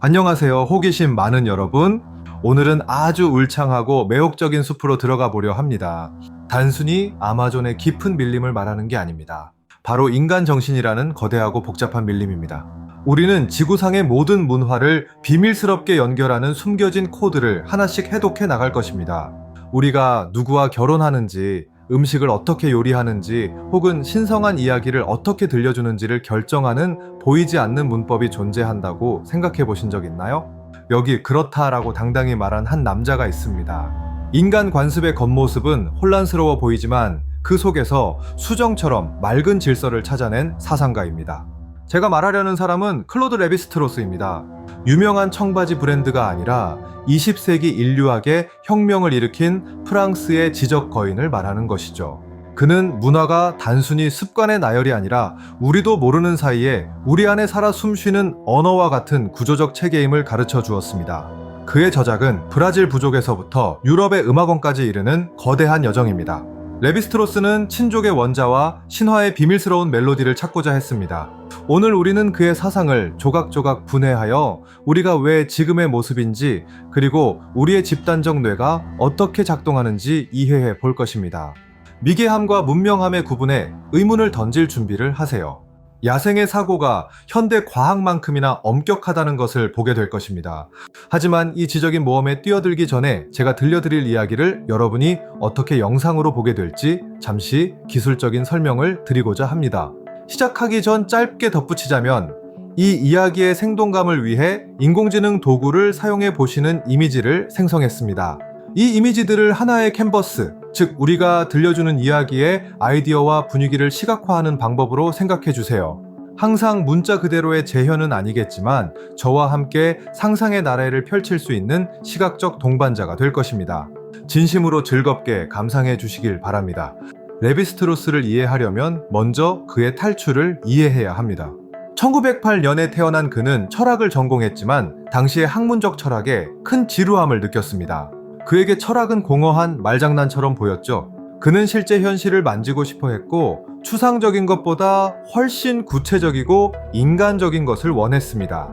안녕하세요. 호기심 많은 여러분. 오늘은 아주 울창하고 매혹적인 숲으로 들어가 보려 합니다. 단순히 아마존의 깊은 밀림을 말하는 게 아닙니다. 바로 인간 정신이라는 거대하고 복잡한 밀림입니다. 우리는 지구상의 모든 문화를 비밀스럽게 연결하는 숨겨진 코드를 하나씩 해독해 나갈 것입니다. 우리가 누구와 결혼하는지, 음식을 어떻게 요리하는지, 혹은 신성한 이야기를 어떻게 들려주는지를 결정하는 보이지 않는 문법이 존재한다고 생각해 보신 적 있나요? 여기 그렇다라고 당당히 말한 한 남자가 있습니다. 인간 관습의 겉모습은 혼란스러워 보이지만 그 속에서 수정처럼 맑은 질서를 찾아낸 사상가입니다. 제가 말하려는 사람은 클로드 레비스트로스입니다. 유명한 청바지 브랜드가 아니라 20세기 인류학의 혁명을 일으킨 프랑스의 지적 거인을 말하는 것이죠. 그는 문화가 단순히 습관의 나열이 아니라 우리도 모르는 사이에 우리 안에 살아 숨쉬는 언어와 같은 구조적 체계임을 가르쳐 주었습니다. 그의 저작은 브라질 부족에서부터 유럽의 음악원까지 이르는 거대한 여정입니다. 레비스트로스는 친족의 원자와 신화의 비밀스러운 멜로디를 찾고자 했습니다. 오늘 우리는 그의 사상을 조각조각 분해하여 우리가 왜 지금의 모습인지, 그리고 우리의 집단적 뇌가 어떻게 작동하는지 이해해 볼 것입니다. 미개함과 문명함의 구분에 의문을 던질 준비를 하세요. 야생의 사고가 현대 과학만큼이나 엄격하다는 것을 보게 될 것입니다. 하지만 이 지적인 모험에 뛰어들기 전에 제가 들려드릴 이야기를 여러분이 어떻게 영상으로 보게 될지 잠시 기술적인 설명을 드리고자 합니다. 시작하기 전 짧게 덧붙이자면, 이 이야기의 생동감을 위해 인공지능 도구를 사용해 보시는 이미지를 생성했습니다. 이 이미지들을 하나의 캔버스, 즉 우리가 들려주는 이야기의 아이디어와 분위기를 시각화하는 방법으로 생각해 주세요. 항상 문자 그대로의 재현은 아니겠지만 저와 함께 상상의 나래를 펼칠 수 있는 시각적 동반자가 될 것입니다. 진심으로 즐겁게 감상해 주시길 바랍니다. 레비스트로스를 이해하려면 먼저 그의 탈출을 이해해야 합니다. 1908년에 태어난 그는 철학을 전공했지만 당시의 학문적 철학에 큰 지루함을 느꼈습니다. 그에게 철학은 공허한 말장난처럼 보였죠. 그는 실제 현실을 만지고 싶어 했고 추상적인 것보다 훨씬 구체적이고 인간적인 것을 원했습니다.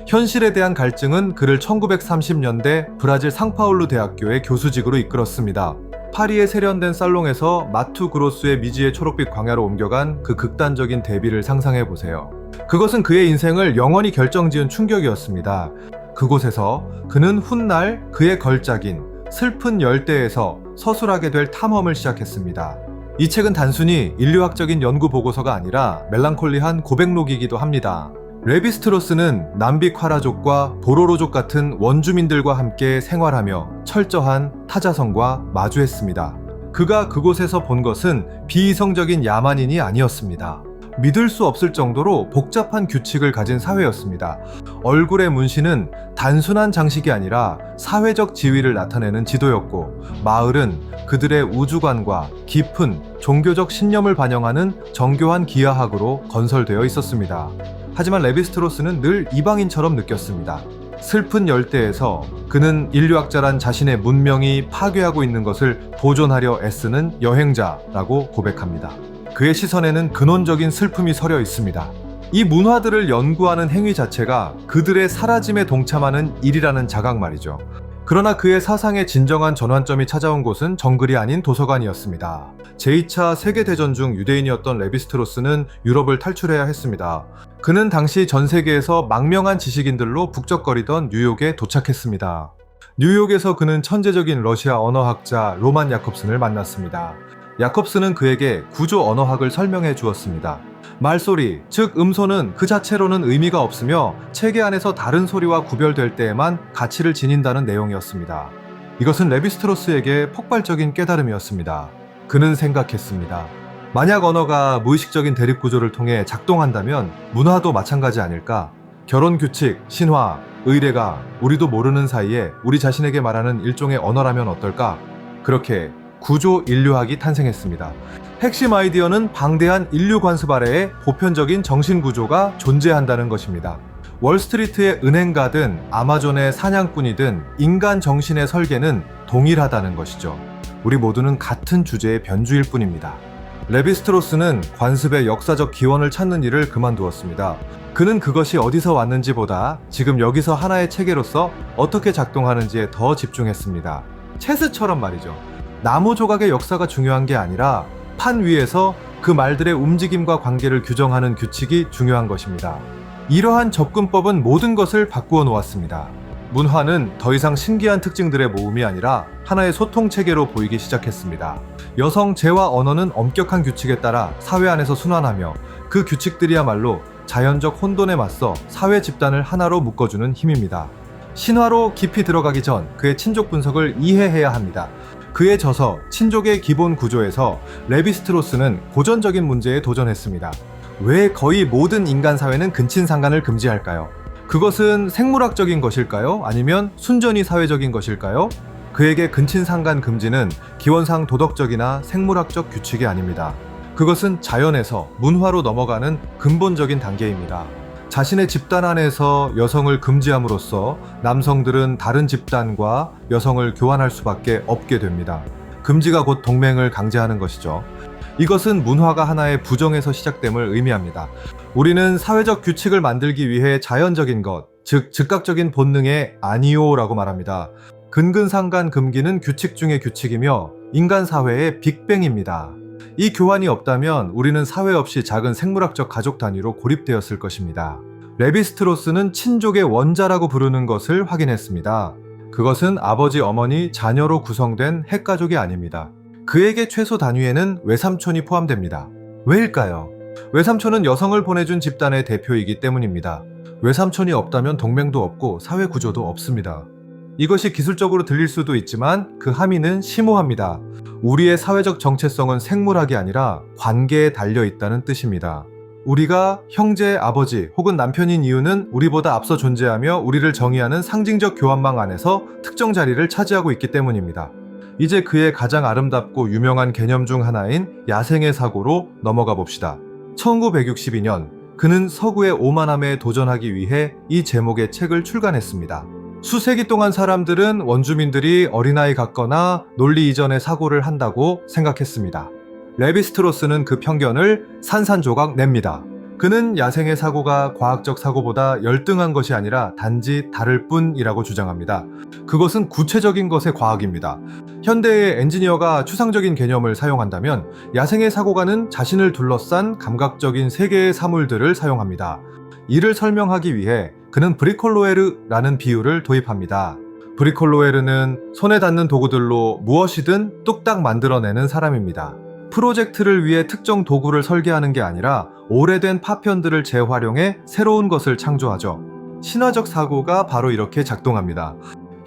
현실에 대한 갈증은 그를 1930년대 브라질 상파울루 대학교의 교수직으로 이끌었습니다. 파리에 세련된 살롱에서 마투 그로스의 미지의 초록빛 광야로 옮겨간 그 극단적인 대비를 상상해보세요. 그것은 그의 인생을 영원히 결정지은 충격이었습니다. 그곳에서 그는 훗날 그의 걸작인 슬픈 열대에서 서술하게 될 탐험을 시작했습니다. 이 책은 단순히 인류학적인 연구 보고서가 아니라 멜랑콜리한 고백록이기도 합니다. 레비스트로스는 남비콰라족과 보로로족 같은 원주민들과 함께 생활하며 철저한 타자성과 마주했습니다. 그가 그곳에서 본 것은 비이성적인 야만인이 아니었습니다. 믿을 수 없을 정도로 복잡한 규칙을 가진 사회였습니다. 얼굴의 문신은 단순한 장식이 아니라 사회적 지위를 나타내는 지도였고, 마을은 그들의 우주관과 깊은 종교적 신념을 반영하는 정교한 기하학으로 건설되어 있었습니다. 하지만 레비스트로스는 늘 이방인처럼 느꼈습니다. 슬픈 열대에서 그는 인류학자란 자신의 문명이 파괴하고 있는 것을 보존하려 애쓰는 여행자라고 고백합니다. 그의 시선에는 근원적인 슬픔이 서려 있습니다. 이 문화들을 연구하는 행위 자체가 그들의 사라짐에 동참하는 일이라는 자각 말이죠. 그러나 그의 사상의 진정한 전환점이 찾아온 곳은 정글이 아닌 도서관이었습니다. 제2차 세계대전 중 유대인이었던 레비스트로스는 유럽을 탈출해야 했습니다. 그는 당시 전 세계에서 망명한 지식인들로 북적거리던 뉴욕에 도착했습니다. 뉴욕에서 그는 천재적인 러시아 언어학자 로만 야콥슨을 만났습니다. 야콥스는 그에게 구조 언어학을 설명해 주었습니다. 말소리, 즉 음소는 그 자체로는 의미가 없으며 체계 안에서 다른 소리와 구별될 때에만 가치를 지닌다는 내용이었습니다. 이것은 레비스트로스에게 폭발적인 깨달음이었습니다. 그는 생각했습니다. 만약 언어가 무의식적인 대립구조를 통해 작동한다면 문화도 마찬가지 아닐까? 결혼 규칙, 신화, 의례가 우리도 모르는 사이에 우리 자신에게 말하는 일종의 언어라면 어떨까? 그렇게 구조 인류학이 탄생했습니다. 핵심 아이디어는 방대한 인류 관습 아래에 보편적인 정신구조가 존재한다는 것입니다. 월스트리트의 은행가든 아마존의 사냥꾼이든 인간 정신의 설계는 동일하다는 것이죠. 우리 모두는 같은 주제의 변주일 뿐입니다. 레비스트로스는 관습의 역사적 기원을 찾는 일을 그만두었습니다. 그는 그것이 어디서 왔는지보다 지금 여기서 하나의 체계로서 어떻게 작동하는지에 더 집중했습니다. 체스처럼 말이죠. 나무 조각의 역사가 중요한 게 아니라 판 위에서 그 말들의 움직임과 관계를 규정하는 규칙이 중요한 것입니다. 이러한 접근법은 모든 것을 바꾸어 놓았습니다. 문화는 더 이상 신기한 특징들의 모음이 아니라 하나의 소통 체계로 보이기 시작했습니다. 여성 재와 언어는 엄격한 규칙에 따라 사회 안에서 순환하며 그 규칙들이야말로 자연적 혼돈에 맞서 사회 집단을 하나로 묶어주는 힘입니다. 신화로 깊이 들어가기 전 그의 친족 분석을 이해해야 합니다. 그의 저서 친족의 기본 구조에서 레비스트로스는 고전적인 문제에 도전했습니다. 왜 거의 모든 인간 사회는 근친상간을 금지할까요? 그것은 생물학적인 것일까요? 아니면 순전히 사회적인 것일까요? 그에게 근친상간 금지는 기원상 도덕적이나 생물학적 규칙이 아닙니다. 그것은 자연에서 문화로 넘어가는 근본적인 단계입니다. 자신의 집단 안에서 여성을 금지함으로써 남성들은 다른 집단과 여성을 교환할 수밖에 없게 됩니다. 금지가 곧 동맹을 강제하는 것이죠. 이것은 문화가 하나의 부정에서 시작됨을 의미합니다. 우리는 사회적 규칙을 만들기 위해 자연적인 것, 즉 즉각적인 본능에 아니오라고 말합니다. 근근상간 금기는 규칙 중의 규칙이며 인간 사회의 빅뱅입니다. 이 교환이 없다면 우리는 사회 없이 작은 생물학적 가족 단위로 고립되었을 것입니다. 레비스트로스는 친족의 원자라고 부르는 것을 확인했습니다. 그것은 아버지, 어머니, 자녀로 구성된 핵가족이 아닙니다. 그에게 최소 단위에는 외삼촌이 포함됩니다. 왜일까요? 외삼촌은 여성을 보내준 집단의 대표이기 때문입니다. 외삼촌이 없다면 동맹도 없고 사회 구조도 없습니다. 이것이 기술적으로 들릴 수도 있지만 그 함의는 심오합니다. 우리의 사회적 정체성은 생물학이 아니라 관계에 달려 있다는 뜻입니다. 우리가 형제, 아버지 혹은 남편인 이유는 우리보다 앞서 존재하며 우리를 정의하는 상징적 교환망 안에서 특정 자리를 차지하고 있기 때문입니다. 이제 그의 가장 아름답고 유명한 개념 중 하나인 야생의 사고로 넘어가 봅시다. 1962년 그는 서구의 오만함에 도전하기 위해 이 제목의 책을 출간했습니다. 수세기 동안 사람들은 원주민들이 어린아이 같거나 논리 이전의 사고를 한다고 생각했습니다. 레비스트로스는 그 편견을 산산조각 냅니다. 그는 야생의 사고가 과학적 사고보다 열등한 것이 아니라 단지 다를 뿐이라고 주장합니다. 그것은 구체적인 것의 과학입니다. 현대의 엔지니어가 추상적인 개념을 사용한다면 야생의 사고가는 자신을 둘러싼 감각적인 세계의 사물들을 사용합니다. 이를 설명하기 위해 그는 브리콜로에르라는 비유를 도입합니다. 브리콜로에르는 손에 닿는 도구들로 무엇이든 뚝딱 만들어내는 사람입니다. 프로젝트를 위해 특정 도구를 설계하는 게 아니라 오래된 파편들을 재활용해 새로운 것을 창조하죠. 신화적 사고가 바로 이렇게 작동합니다.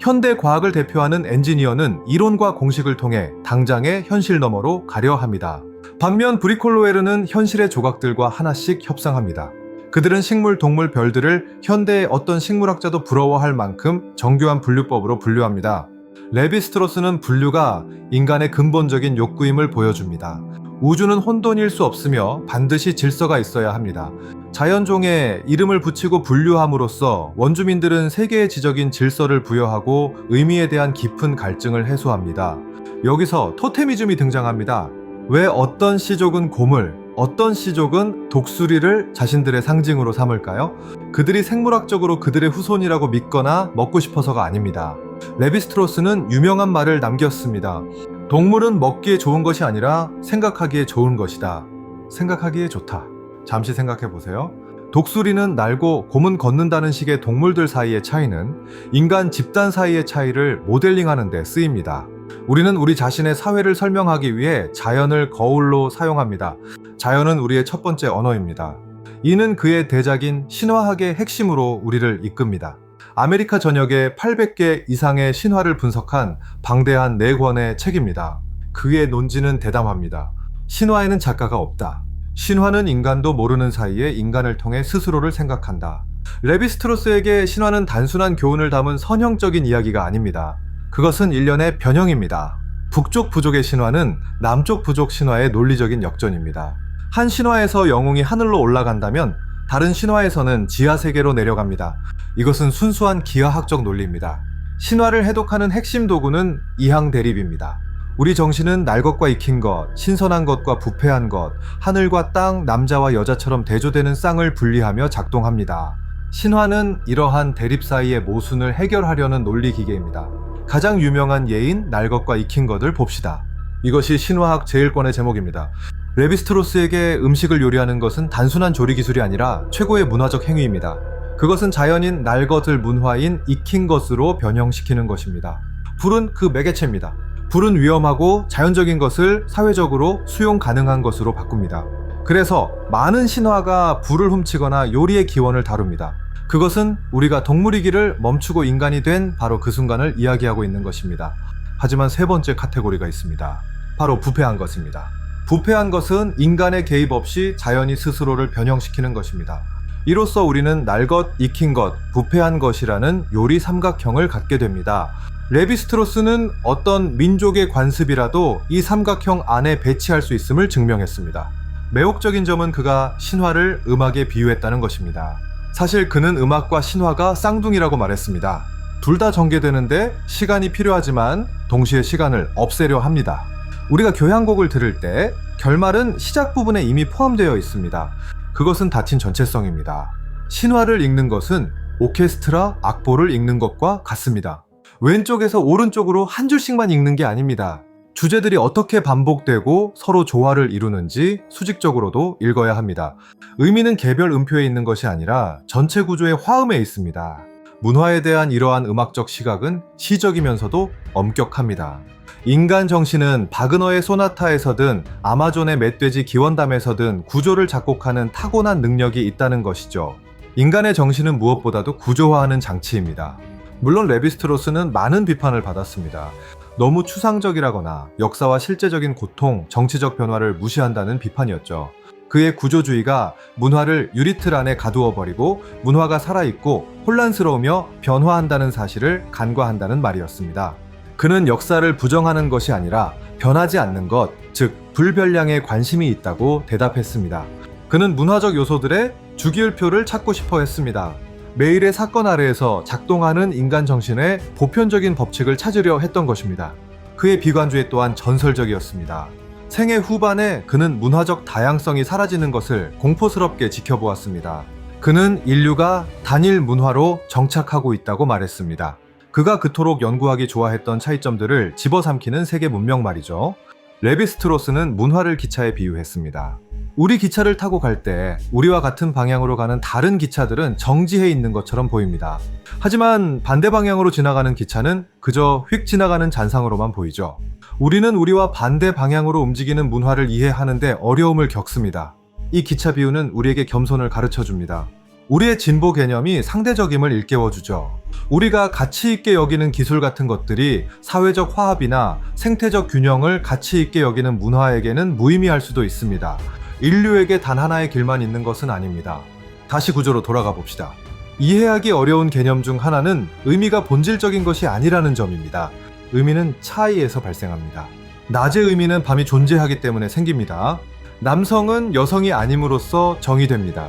현대 과학을 대표하는 엔지니어는 이론과 공식을 통해 당장의 현실 너머로 가려 합니다. 반면 브리콜로에르는 현실의 조각들과 하나씩 협상합니다. 그들은 식물, 동물, 별들을 현대의 어떤 식물학자도 부러워할 만큼 정교한 분류법으로 분류합니다. 레비스트로스는 분류가 인간의 근본적인 욕구임을 보여줍니다. 우주는 혼돈일 수 없으며 반드시 질서가 있어야 합니다. 자연종에 이름을 붙이고 분류함으로써 원주민들은 세계의 지적인 질서를 부여하고 의미에 대한 깊은 갈증을 해소합니다. 여기서 토테미즘이 등장합니다. 왜 어떤 씨족은 곰을, 어떤 씨족은 독수리를 자신들의 상징으로 삼을까요? 그들이 생물학적으로 그들의 후손이라고 믿거나 먹고 싶어서가 아닙니다. 레비스트로스는 유명한 말을 남겼습니다. 동물은 먹기에 좋은 것이 아니라 생각하기에 좋은 것이다. 생각하기에 좋다. 잠시 생각해 보세요. 독수리는 날고 곰은 걷는다는 식의 동물들 사이의 차이는 인간 집단 사이의 차이를 모델링하는 데 쓰입니다. 우리는 우리 자신의 사회를 설명하기 위해 자연을 거울로 사용합니다. 자연은 우리의 첫 번째 언어입니다. 이는 그의 대작인 신화학의 핵심으로 우리를 이끕니다. 아메리카 전역에 800개 이상의 신화를 분석한 방대한 4권의 책입니다. 그의 논지는 대담합니다. 신화에는 작가가 없다. 신화는 인간도 모르는 사이에 인간을 통해 스스로를 생각한다. 레비스트로스에게 신화는 단순한 교훈을 담은 선형적인 이야기가 아닙니다. 그것은 일련의 변형입니다. 북쪽 부족의 신화는 남쪽 부족 신화의 논리적인 역전입니다. 한 신화에서 영웅이 하늘로 올라간다면 다른 신화에서는 지하세계로 내려갑니다. 이것은 순수한 기하학적 논리입니다. 신화를 해독하는 핵심 도구는 이항 대립입니다. 우리 정신은 날 것과 익힌 것, 신선한 것과 부패한 것, 하늘과 땅, 남자와 여자처럼 대조되는 쌍을 분리하며 작동합니다. 신화는 이러한 대립 사이의 모순을 해결하려는 논리 기계입니다. 가장 유명한 예인 날 것과 익힌 것을 봅시다. 이것이 신화학 제1권의 제목입니다. 레비스트로스에게 음식을 요리하는 것은 단순한 조리 기술이 아니라 최고의 문화적 행위입니다. 그것은 자연인 날 것을 문화인 익힌 것으로 변형시키는 것입니다. 불은 그 매개체입니다. 불은 위험하고 자연적인 것을 사회적으로 수용 가능한 것으로 바꿉니다. 그래서 많은 신화가 불을 훔치거나 요리의 기원을 다룹니다. 그것은 우리가 동물이기를 멈추고 인간이 된 바로 그 순간을 이야기하고 있는 것입니다. 하지만 세 번째 카테고리가 있습니다. 바로 부패한 것입니다. 부패한 것은 인간의 개입 없이 자연이 스스로를 변형시키는 것입니다. 이로써 우리는 날 것, 익힌 것, 부패한 것이라는 요리 삼각형을 갖게 됩니다. 레비스트로스는 어떤 민족의 관습이라도 이 삼각형 안에 배치할 수 있음을 증명했습니다. 매혹적인 점은 그가 신화를 음악에 비유했다는 것입니다. 사실 그는 음악과 신화가 쌍둥이라고 말했습니다. 둘 다 전개되는데 시간이 필요하지만 동시에 시간을 없애려 합니다. 우리가 교향곡을 들을 때 결말은 시작 부분에 이미 포함되어 있습니다. 그것은 닫힌 전체성입니다. 신화를 읽는 것은 오케스트라 악보를 읽는 것과 같습니다. 왼쪽에서 오른쪽으로 한 줄씩만 읽는 게 아닙니다. 주제들이 어떻게 반복되고 서로 조화를 이루는지 수직적으로도 읽어야 합니다. 의미는 개별 음표에 있는 것이 아니라 전체 구조의 화음에 있습니다. 문화에 대한 이러한 음악적 시각은 시적이면서도 엄격합니다. 인간 정신은 바그너의 소나타에서든 아마존의 멧돼지 기원담에서든 구조를 작곡하는 타고난 능력이 있다는 것이죠. 인간의 정신은 무엇보다도 구조화하는 장치입니다. 물론 레비스트로스는 많은 비판을 받았습니다. 너무 추상적이라거나 역사와 실제적인 고통, 정치적 변화를 무시한다는 비판이었죠. 그의 구조주의가 문화를 유리틀 안에 가두어 버리고 문화가 살아있고 혼란스러우며 변화한다는 사실을 간과한다는 말이었습니다. 그는 역사를 부정하는 것이 아니라 변하지 않는 것, 즉 불변량에 관심이 있다고 대답했습니다. 그는 문화적 요소들의 주기율표를 찾고 싶어 했습니다. 매일의 사건 아래에서 작동하는 인간 정신의 보편적인 법칙을 찾으려 했던 것입니다. 그의 비관주의 또한 전설적이었습니다. 생애 후반에 그는 문화적 다양성이 사라지는 것을 공포스럽게 지켜보았습니다. 그는 인류가 단일 문화로 정착하고 있다고 말했습니다. 그가 그토록 연구하기 좋아했던 차이점들을 집어삼키는 세계 문명 말이죠. 레비스트로스는 문화를 기차에 비유했습니다. 우리 기차를 타고 갈 때 우리와 같은 방향으로 가는 다른 기차들은 정지해 있는 것처럼 보입니다. 하지만 반대 방향으로 지나가는 기차는 그저 휙 지나가는 잔상으로만 보이죠. 우리는 우리와 반대 방향으로 움직이는 문화를 이해하는데 어려움을 겪습니다. 이 기차 비유는 우리에게 겸손을 가르쳐줍니다. 우리의 진보 개념이 상대적임을 일깨워주죠. 우리가 가치 있게 여기는 기술 같은 것들이 사회적 화합이나 생태적 균형을 가치 있게 여기는 문화에게는 무의미할 수도 있습니다. 인류에게 단 하나의 길만 있는 것은 아닙니다. 다시 구조로 돌아가 봅시다. 이해하기 어려운 개념 중 하나는 의미가 본질적인 것이 아니라는 점입니다. 의미는 차이에서 발생합니다. 낮의 의미는 밤이 존재하기 때문에 생깁니다. 남성은 여성이 아님으로써 정의됩니다.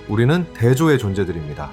우리는 대조의 존재들입니다.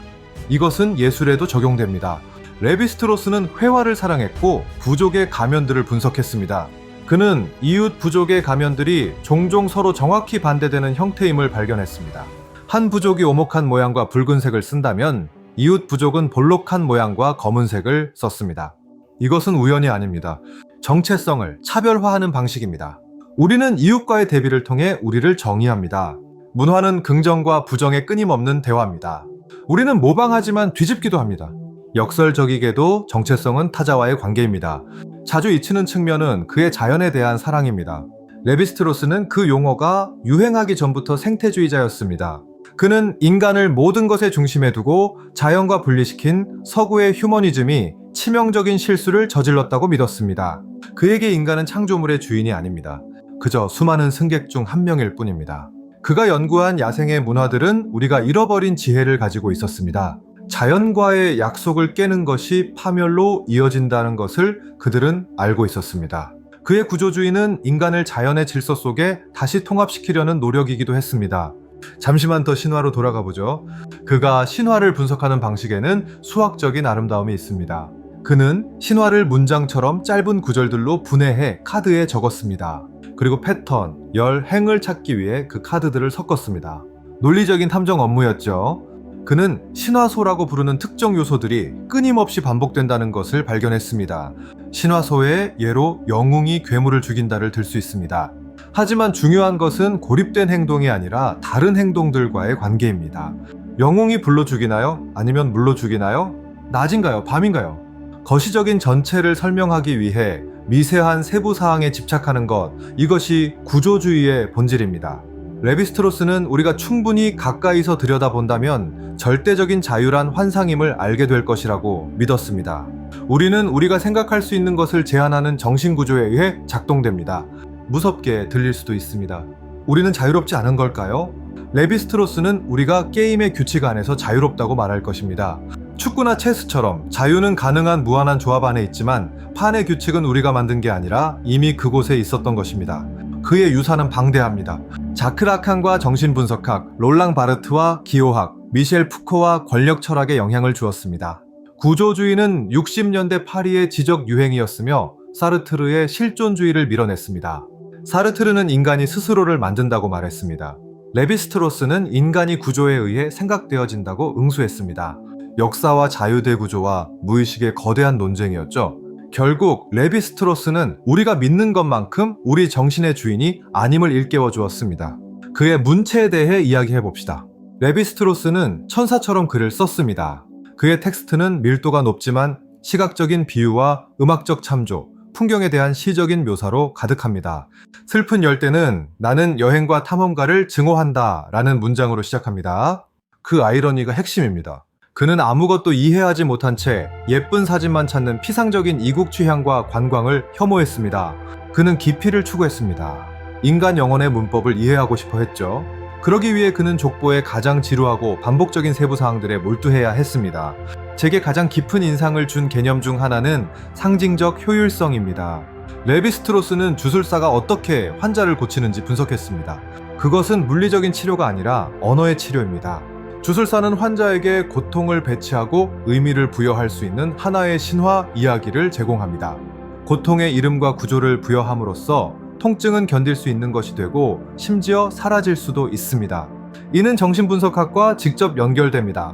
이것은 예술에도 적용됩니다. 레비스트로스는 회화를 사랑했고 부족의 가면들을 분석했습니다. 그는 이웃 부족의 가면들이 종종 서로 정확히 반대되는 형태임을 발견했습니다. 한 부족이 오목한 모양과 붉은색을 쓴다면 이웃 부족은 볼록한 모양과 검은색을 썼습니다. 이것은 우연이 아닙니다. 정체성을 차별화하는 방식입니다. 우리는 이웃과의 대비를 통해 우리를 정의합니다. 문화는 긍정과 부정의 끊임없는 대화입니다. 우리는 모방하지만 뒤집기도 합니다. 역설적이게도 정체성은 타자와의 관계입니다. 자주 잊히는 측면은 그의 자연에 대한 사랑입니다. 레비스트로스는 그 용어가 유행하기 전부터 생태주의자였습니다. 그는 인간을 모든 것의 중심에 두고 자연과 분리시킨 서구의 휴머니즘이 치명적인 실수를 저질렀다고 믿었습니다. 그에게 인간은 창조물의 주인이 아닙니다. 그저 수많은 승객 중 한 명일 뿐입니다. 그가 연구한 야생의 문화들은 우리가 잃어버린 지혜를 가지고 있었습니다. 자연과의 약속을 깨는 것이 파멸로 이어진다는 것을 그들은 알고 있었습니다. 그의 구조주의는 인간을 자연의 질서 속에 다시 통합시키려는 노력이기도 했습니다. 잠시만 더 신화로 돌아가 보죠. 그가 신화를 분석하는 방식에는 수학적인 아름다움이 있습니다. 그는 신화를 문장처럼 짧은 구절들로 분해해 카드에 적었습니다. 그리고 패턴, 열, 행을 찾기 위해 그 카드들을 섞었습니다. 논리적인 탐정 업무였죠. 그는 신화소라고 부르는 특정 요소들이 끊임없이 반복된다는 것을 발견했습니다. 신화소의 예로 영웅이 괴물을 죽인다를 들 수 있습니다. 하지만 중요한 것은 고립된 행동이 아니라 다른 행동들과의 관계입니다. 영웅이 불로 죽이나요? 아니면 물로 죽이나요? 낮인가요? 밤인가요? 거시적인 전체를 설명하기 위해 미세한 세부 사항에 집착하는 것, 이것이 구조주의의 본질입니다. 레비스트로스는 우리가 충분히 가까이서 들여다본다면 절대적인 자유란 환상임을 알게 될 것이라고 믿었습니다. 우리는 우리가 생각할 수 있는 것을 제한하는 정신구조에 의해 작동됩니다. 무섭게 들릴 수도 있습니다. 우리는 자유롭지 않은 걸까요? 레비스트로스는 우리가 게임의 규칙 안에서 자유롭다고 말할 것입니다. 축구나 체스처럼 자유는 가능한 무한한 조합 안에 있지만 판의 규칙은 우리가 만든 게 아니라 이미 그곳에 있었던 것입니다. 그의 유산은 방대합니다. 자크 라칸과 정신분석학, 롤랑 바르트와 기호학, 미셸 푸코와 권력 철학에 영향을 주었습니다. 구조주의는 60년대 파리의 지적 유행이었으며 사르트르의 실존주의를 밀어냈습니다. 사르트르는 인간이 스스로를 만든다고 말했습니다. 레비스트로스는 인간이 구조에 의해 생각되어진다고 응수했습니다. 역사와 자유대 구조와 무의식의 거대한 논쟁이었죠. 결국 레비스트로스는 우리가 믿는 것만큼 우리 정신의 주인이 아님을 일깨워 주었습니다. 그의 문체에 대해 이야기해 봅시다. 레비스트로스는 천사처럼 글을 썼습니다. 그의 텍스트는 밀도가 높지만 시각적인 비유와 음악적 참조, 풍경에 대한 시적인 묘사로 가득합니다. 슬픈 열대는 나는 여행과 탐험가를 증오한다 라는 문장으로 시작합니다. 그 아이러니가 핵심입니다. 그는 아무것도 이해하지 못한 채 예쁜 사진만 찾는 피상적인 이국 취향과 관광을 혐오했습니다. 그는 깊이를 추구했습니다. 인간 영혼의 문법을 이해하고 싶어 했죠. 그러기 위해 그는 족보의 가장 지루하고 반복적인 세부사항들에 몰두해야 했습니다. 제게 가장 깊은 인상을 준 개념 중 하나는 상징적 효율성입니다. 레비스트로스는 주술사가 어떻게 환자를 고치는지 분석했습니다. 그것은 물리적인 치료가 아니라 언어의 치료입니다. 주술사는 환자에게 고통을 배치하고 의미를 부여할 수 있는 하나의 신화 이야기를 제공합니다. 고통의 이름과 구조를 부여함으로써 통증은 견딜 수 있는 것이 되고 심지어 사라질 수도 있습니다. 이는 정신분석학과 직접 연결됩니다.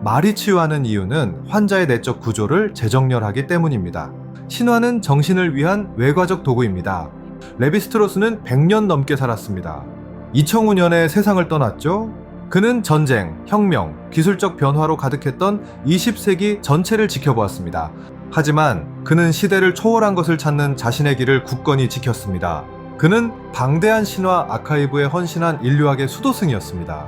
말이 치유하는 이유는 환자의 내적 구조를 재정렬하기 때문입니다. 신화는 정신을 위한 외과적 도구입니다. 레비스트로스는 100년 넘게 살았습니다. 2005년에 세상을 떠났죠. 그는 전쟁, 혁명, 기술적 변화로 가득했던 20세기 전체를 지켜보았습니다. 하지만 그는 시대를 초월한 것을 찾는 자신의 길을 굳건히 지켰습니다. 그는 방대한 신화 아카이브에 헌신한 인류학의 수도승이었습니다.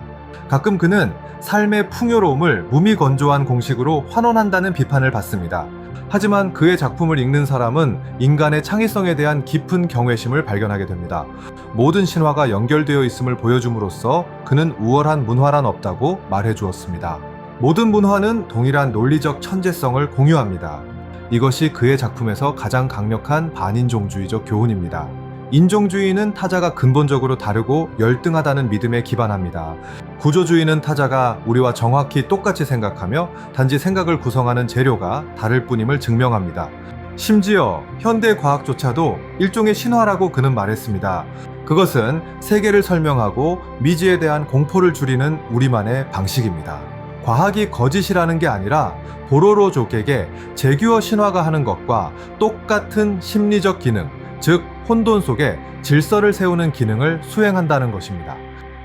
가끔 그는 삶의 풍요로움을 무미건조한 공식으로 환원한다는 비판을 받습니다. 하지만 그의 작품을 읽는 사람은 인간의 창의성에 대한 깊은 경외심을 발견하게 됩니다. 모든 신화가 연결되어 있음을 보여줌으로써 그는 우월한 문화란 없다고 말해주었습니다. 모든 문화는 동일한 논리적 천재성을 공유합니다. 이것이 그의 작품에서 가장 강력한 반인종주의적 교훈입니다. 인종주의는 타자가 근본적으로 다르고 열등하다는 믿음에 기반합니다. 구조주의는 타자가 우리와 정확히 똑같이 생각하며 단지 생각을 구성하는 재료가 다를 뿐임을 증명합니다. 심지어 현대 과학조차도 일종의 신화라고 그는 말했습니다. 그것은 세계를 설명하고 미지에 대한 공포를 줄이는 우리만의 방식입니다. 과학이 거짓이라는 게 아니라 보로로 족에게 제규어 신화가 하는 것과 똑같은 심리적 기능, 즉 혼돈 속에 질서를 세우는 기능을 수행한다는 것입니다.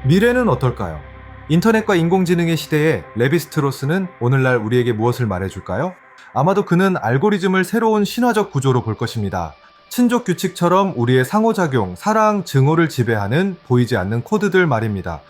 미래는 어떨까요? 인터넷과 인공지능의 시대에 레비스트로스는 오늘날 우리에게 무엇을 말해줄까요? 아마도 그는 알고리즘을 새로운 신화적 구조로 볼 것입니다. 친족 규칙처럼 우리의 상호작용, 사랑, 증오를 지배하는 보이지 않는 코드들 말입니다.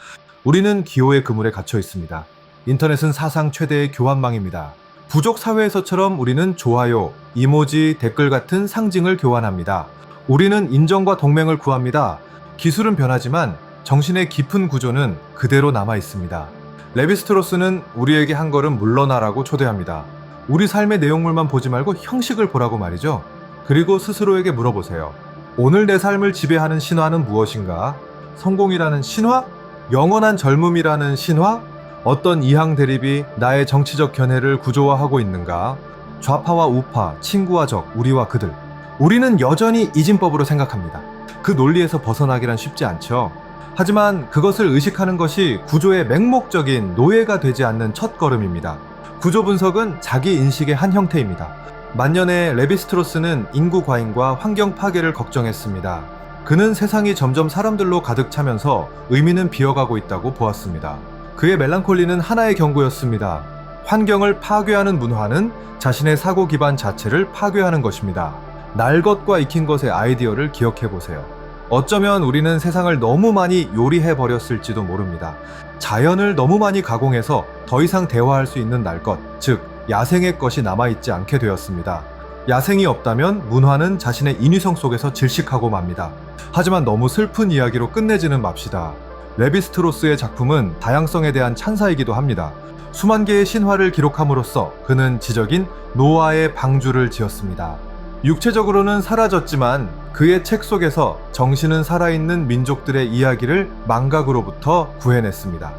우리는 기호의 그물에 갇혀 있습니다. 인터넷은 사상 최대의 교환망입니다. 부족 사회에서처럼 우리는 좋아요, 이모지, 댓글 같은 상징을 교환합니다. 우리는 인정과 동맹을 구합니다. 기술은 변하지만 정신의 깊은 구조는 그대로 남아 있습니다. 레비스트로스는 우리에게 한 걸음 물러나라고 초대합니다. 우리 삶의 내용물만 보지 말고 형식을 보라고 말이죠. 그리고 스스로에게 물어보세요. 오늘 내 삶을 지배하는 신화는 무엇인가? 성공이라는 신화? 영원한 젊음이라는 신화? 어떤 이항 대립이 나의 정치적 견해를 구조화하고 있는가? 좌파와 우파, 친구와 적, 우리와 그들. 우리는 여전히 이진법으로 생각합니다. 그 논리에서 벗어나기란 쉽지 않죠. 하지만 그것을 의식하는 것이 구조의 맹목적인 노예가 되지 않는 첫걸음입니다. 구조 분석은 자기 인식의 한 형태입니다. 만년에 레비스트로스는 인구 과잉과 환경 파괴를 걱정했습니다. 그는 세상이 점점 사람들로 가득 차면서 의미는 비어가고 있다고 보았습니다. 그의 멜랑콜리는 하나의 경고였습니다. 환경을 파괴하는 문화는 자신의 사고 기반 자체를 파괴하는 것입니다. 날 것과 익힌 것의 아이디어를 기억해보세요. 어쩌면 우리는 세상을 너무 많이 요리해버렸을지도 모릅니다. 자연을 너무 많이 가공해서 더 이상 대화할 수 있는 날 것, 즉 야생의 것이 남아있지 않게 되었습니다. 야생이 없다면 문화는 자신의 인위성 속에서 질식하고 맙니다. 하지만 너무 슬픈 이야기로 끝내지는 맙시다. 레비스트로스의 작품은 다양성에 대한 찬사이기도 합니다. 수만 개의 신화를 기록함으로써 그는 지적인 노아의 방주를 지었습니다. 육체적으로는 사라졌지만 그의 책 속에서 정신은 살아있는 민족들의 이야기를 망각으로부터 구해냈습니다.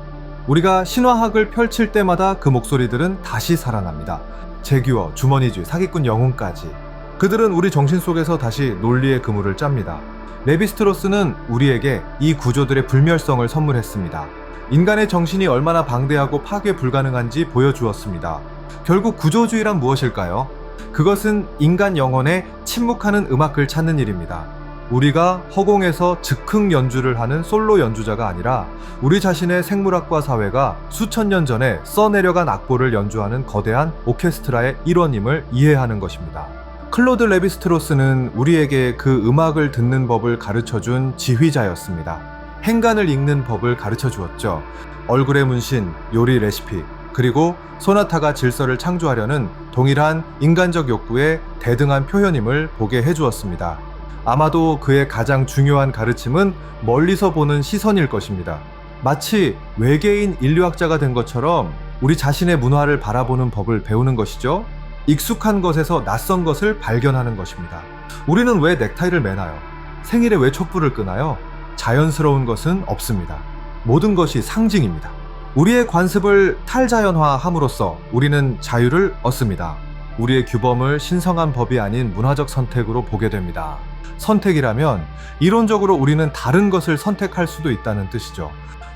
우리가 신화학을 펼칠 때마다 그 목소리들은 다시 살아납니다. 재규어, 주머니쥐, 사기꾼 영웅까지. 그들은 우리 정신 속에서 다시 논리의 그물을 짭니다. 레비스트로스는 우리에게 이 구조들의 불멸성을 선물했습니다. 인간의 정신이 얼마나 방대하고 파괴 불가능한지 보여주었습니다. 결국 구조주의란 무엇일까요? 그것은 인간 영혼에 침묵하는 음악을 찾는 일입니다. 우리가 허공에서 즉흥 연주를 하는 솔로 연주자가 아니라 우리 자신의 생물학과 사회가 수천 년 전에 써내려간 악보를 연주하는 거대한 오케스트라의 일원임을 이해하는 것입니다. 클로드 레비스트로스는 우리에게 그 음악을 듣는 법을 가르쳐준 지휘자였습니다. 행간을 읽는 법을 가르쳐 주었죠. 얼굴의 문신, 요리 레시피, 그리고 소나타가 질서를 창조하려는 동일한 인간적 욕구의 대등한 표현임을 보게 해주었습니다. 아마도 그의 가장 중요한 가르침은 멀리서 보는 시선일 것입니다. 마치 외계인 인류학자가 된 것처럼 우리 자신의 문화를 바라보는 법을 배우는 것이죠. 익숙한 것에서 낯선 것을 발견하는 것입니다. 우리는 왜 넥타이를 매나요? 생일에 왜 촛불을 끄나요? 자연스러운 것은 없습니다. 모든 것이 상징입니다. 우리의 관습을 탈자연화함으로써 우리는 자유를 얻습니다. 우리의 규범을 신성한 법이 아닌 문화적 선택으로 보게 됩니다. 선택이라면 이론적으로 우리는 다른 것을 선택할 수도 있다는 뜻이죠.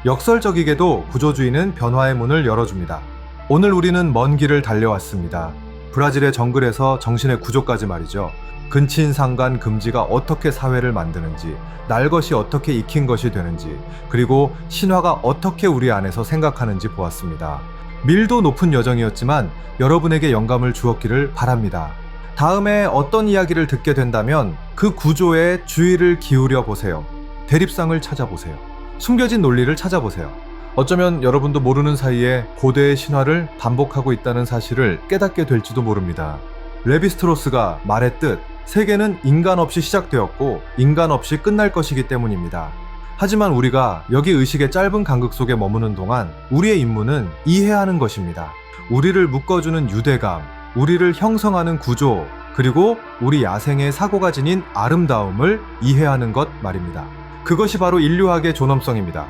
역설적이게도 구조주의는 변화의 문을 열어줍니다. 오늘 우리는 먼 길을 달려왔습니다. 브라질의 정글에서 정신의 구조까지 말이죠. 근친상간 금지가 어떻게 사회를 만드는지, 날 것이 어떻게 익힌 것이 되는지, 그리고 신화가 어떻게 우리 안에서 생각하는지 보았습니다. 밀도 높은 여정이었지만 여러분에게 영감을 주었기를 바랍니다. 다음에 어떤 이야기를 듣게 된다면 그 구조에 주의를 기울여 보세요. 대립상을 찾아보세요. 숨겨진 논리를 찾아보세요. 어쩌면 여러분도 모르는 사이에 고대의 신화를 반복하고 있다는 사실을 깨닫게 될지도 모릅니다. 레비스트로스가 말했듯 세계는 인간 없이 시작되었고 인간 없이 끝날 것이기 때문입니다. 하지만 우리가 여기 의식의 짧은 간극 속에 머무는 동안 우리의 임무는 이해하는 것입니다. 우리를 묶어주는 유대감, 우리를 형성하는 구조, 그리고 우리 야생의 사고가 지닌 아름다움을 이해하는 것 말입니다. 그것이 바로 인류학의 존엄성입니다.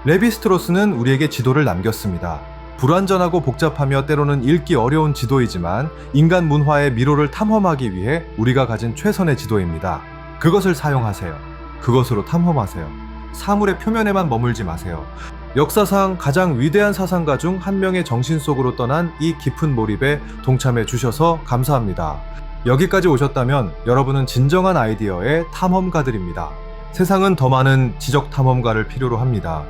레비스트로스는 우리에게 지도를 남겼습니다. 불완전하고 복잡하며 때로는 읽기 어려운 지도이지만 인간 문화의 미로를 탐험하기 위해 우리가 가진 최선의 지도입니다. 그것을 사용하세요. 그것으로 탐험하세요. 사물의 표면에만 머물지 마세요. 역사상 가장 위대한 사상가 중 한 명의 정신 속으로 떠난 이 깊은 몰입에 동참해 주셔서 감사합니다. 여기까지 오셨다면 여러분은 진정한 아이디어의 탐험가들입니다. 세상은 더 많은 지적 탐험가를 필요로 합니다.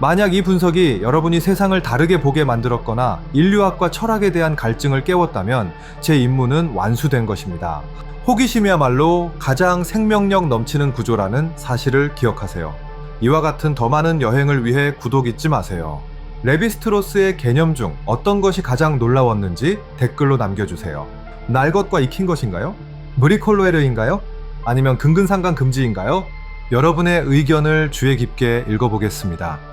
만약 이 분석이 여러분이 세상을 다르게 보게 만들었거나 인류학과 철학에 대한 갈증을 깨웠다면 제 임무는 완수된 것입니다. 호기심이야말로 가장 생명력 넘치는 구조라는 사실을 기억하세요. 이와 같은 더 많은 여행을 위해 구독 잊지 마세요. 레비스트로스의 개념 중 어떤 것이 가장 놀라웠는지 댓글로 남겨주세요. 날 것과 익힌 것인가요? 브리콜로에르인가요? 아니면 근근상간 금지인가요? 여러분의 의견을 주의 깊게 읽어보겠습니다.